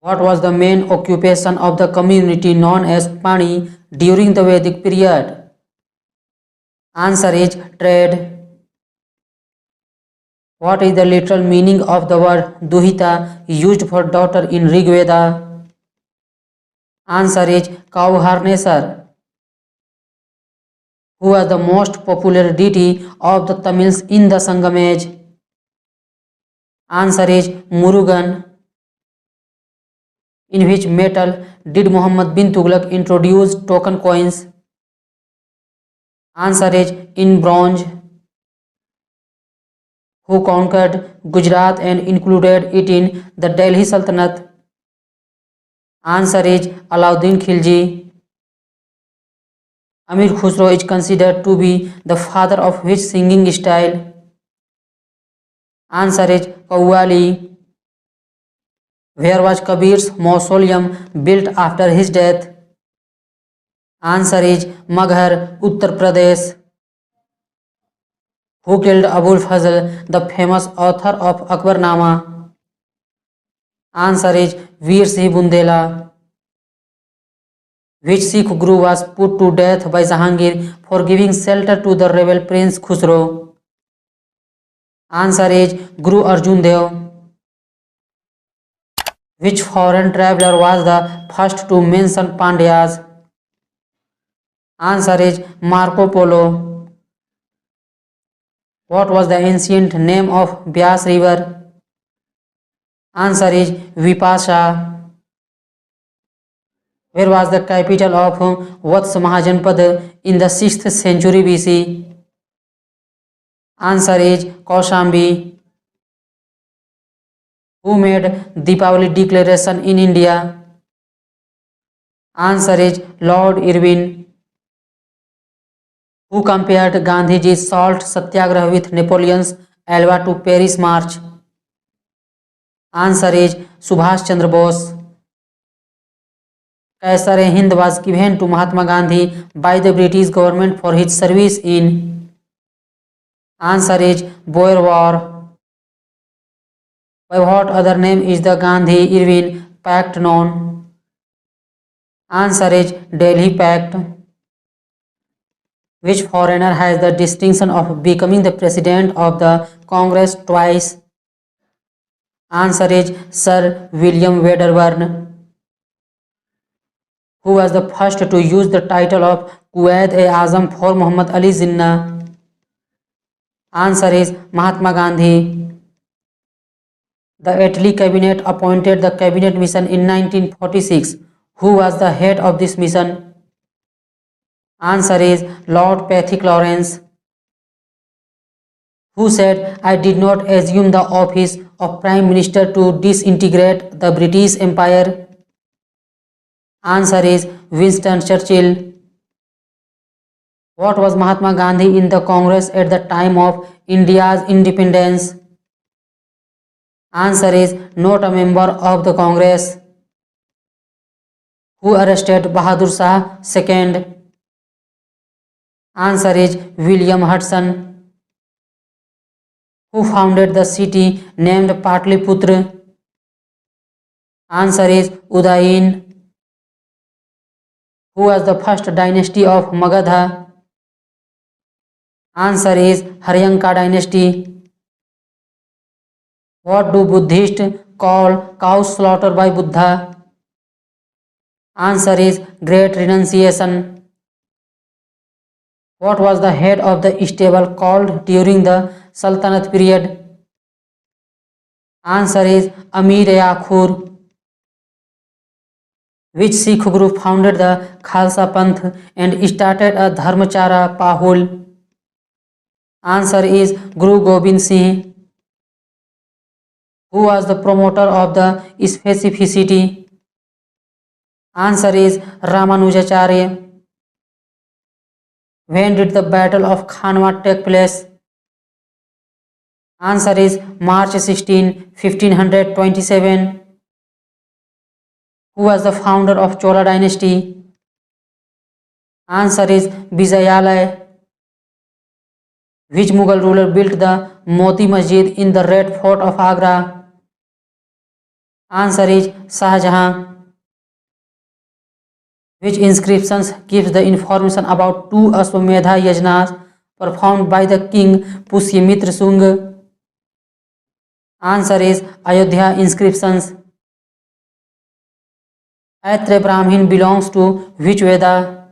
What was the main occupation of the community known as Pani during the Vedic period? Answer is trade. What is the literal meaning of the word Duhita used for daughter in Rig Veda? Answer is cow harnesser. Who was the most popular deity of the Tamils in the Sangam age? Answer is Murugan. In which metal did Muhammad bin Tughlaq introduce token coins? Answer is in bronze. Who conquered Gujarat and included it in the Delhi Sultanate? Answer is Alauddin Khilji. Amir Khusro is considered to be the father of which singing style? Answer is Qawwali. Where was Kabir's mausoleum built after his death? Answer is Maghar, Uttar Pradesh. Who killed Abul Fazl, the famous author of Akbarnama? Answer is Veer Singh Bundela. Which Sikh Guru was put to death by Jahangir for giving shelter to the rebel Prince Khusro? Answer is Guru Arjun Dev. Which foreign traveler was the first to mention Pandyas? Answer is Marco Polo. What was the ancient name of Byas river? Answer is Vipasha. Where was the capital of Vatsa Mahajanpad in the 6th century BC? Answer is Kaushambi. Who made Deepavali declaration in India? Answer is Lord Irwin. Who compared Gandhiji's salt satyagraha with Napoleon's Elba to Paris March? Answer is Subhash Chandra Bose. Kaisar-e-Hind was given to Mahatma Gandhi by the British government for his service in? Answer is Boer War. By what other name is the Gandhi-Irwin Pact known? Answer is Delhi Pact. Which foreigner has the distinction of becoming the president of the Congress twice? Answer is Sir William Wedderburn. Who was the first to use the title of Quaid-e-Azam for Muhammad Ali Jinnah? Answer is Mahatma Gandhi. The Attlee cabinet appointed the cabinet mission in 1946. Who was the head of this mission? Answer is Lord Pethick Lawrence. Who said, I did not assume the office of Prime Minister to disintegrate the British Empire? Answer is Winston Churchill. What was Mahatma Gandhi in the Congress at the time of India's independence? Answer is not a member of the Congress. Who arrested Bahadur Shah II? Answer is William Hudson. Who founded the city named Patliputra? Answer is Udayin. Who was the first dynasty of Magadha? Answer is Haryanka dynasty. What do Buddhists call cow slaughter by Buddha? Answer is Great Renunciation. What was the head of the stable called during the Sultanate period? Answer is Amir-e-Akhur. Which Sikh group founded the Khalsa Panth and started a Dharmachara Pahul? Answer is Guru Gobind Singh. Who was the promoter of the specificity? Answer is Ramanujacharya. When did the Battle of Khanwa take place? Answer is March 16, 1527. Who was the founder of Chola dynasty? Answer is Vijayalaya. Which Mughal ruler built the Moti Masjid in the Red Fort of Agra? Answer is Shah Jahan. Which inscriptions gives the information about two Ashwamedha yajnas performed by the king Pushyamitra Shunga? Answer is Ayodhya inscriptions. Aitra Brahmin belongs to which Veda?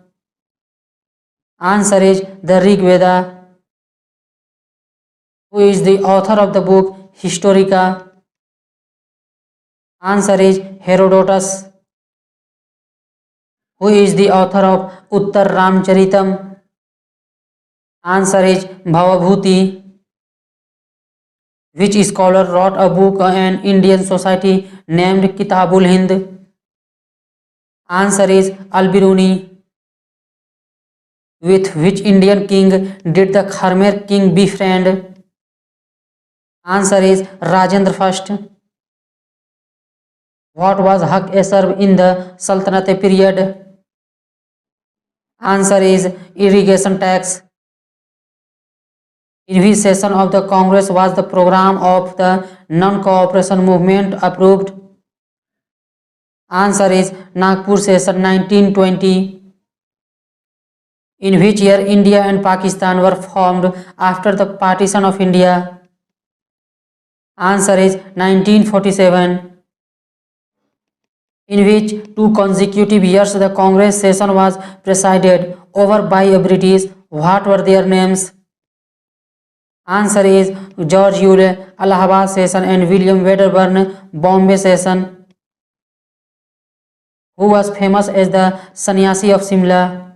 Answer is the Rig Veda. Who is the author of the book Historica? Answer is Herodotus. Who is the author of Uttar Ramcharitam? Answer is Bhavabhuti. Which scholar wrote a book on an Indian society named Kitabul Hind? Answer is Al-Biruni. With which Indian king did the Khmer king befriend? Answer is Rajendra I. What was Haq-e-Sarb in the Sultanate period? Answer is irrigation tax. In which session of the Congress was the program of the non-cooperation movement approved? Answer is Nagpur session 1920. In which year India and Pakistan were formed after the partition of India? Answer is 1947. In which two consecutive years the Congress session was presided over by a British? What were their names? Answer is George Yule Allahabad session and William Wedderburn Bombay session. Who was famous as the sannyasi of Simla?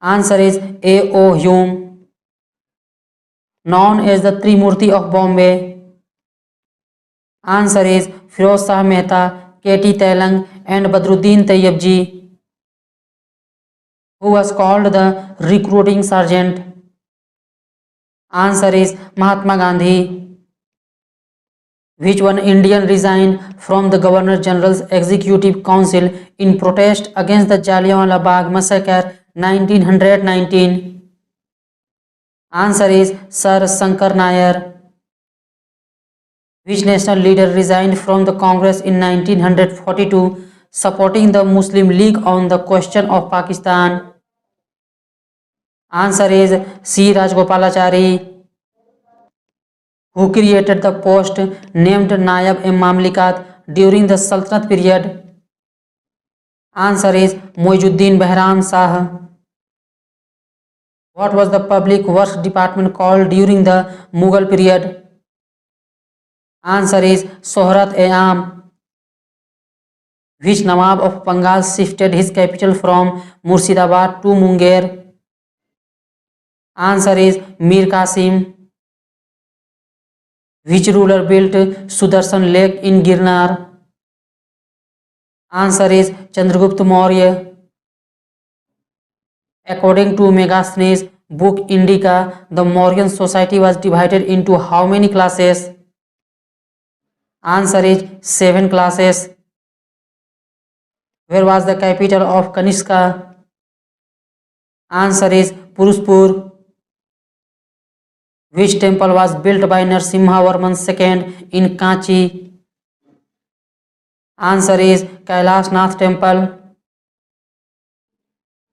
Answer is A.O. Hume. Known as the Trimurti of Bombay. Answer is Firoz Shah Mehta, K.T. Telang and Badruddin Tayyabji. Who was called the recruiting sergeant? Answer is Mahatma Gandhi. Which one Indian resigned from the Governor General's Executive Council in protest against the Jallianwala Bagh massacre 1919? Answer is Sir Shankar Nair. Which national leader resigned from the Congress in 1942 supporting the Muslim League on the question of Pakistan? Answer is C. Rajgopalachari. Who created the post named Nayab-e-Mamlikat during the Sultanate period? Answer is Muizuddin Behram Shah. What was the public works department called during the Mughal period? Answer is Shohrat-e-Aam. Which Nawab of Bengal shifted his capital from Murshidabad to Munger? Answer is Mir Qasim. Which ruler built Sudarshan Lake in Girnar? Answer is Chandragupta Maurya. According to Megasthenes' book Indica, the Mauryan society was divided into how many classes? Answer is 7 classes. Where was the capital of Kanishka? Answer is Purushpur. Which temple was built by Narasimhavarman II in Kanchi? Answer is Kailash Nath Temple.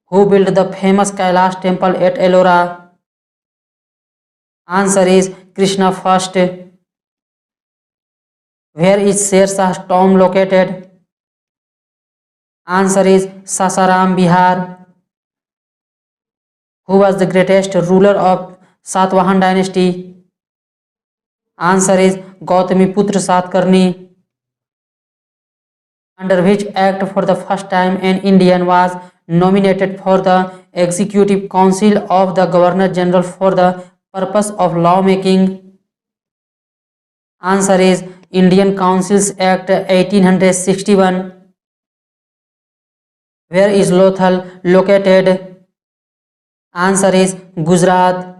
Who built the famous Kailash Temple at Ellora? Answer is Krishna first. Where is Sher Shah's tomb located? Answer is Sasaram, Bihar. Who was the greatest ruler of Satvahan dynasty? Answer is Gautamiputra Satkarni. Under which act for the first time an Indian was nominated for the Executive Council of the Governor General for the purpose of lawmaking? Answer is Indian Councils Act 1861. Where is Lothal located? Answer is Gujarat.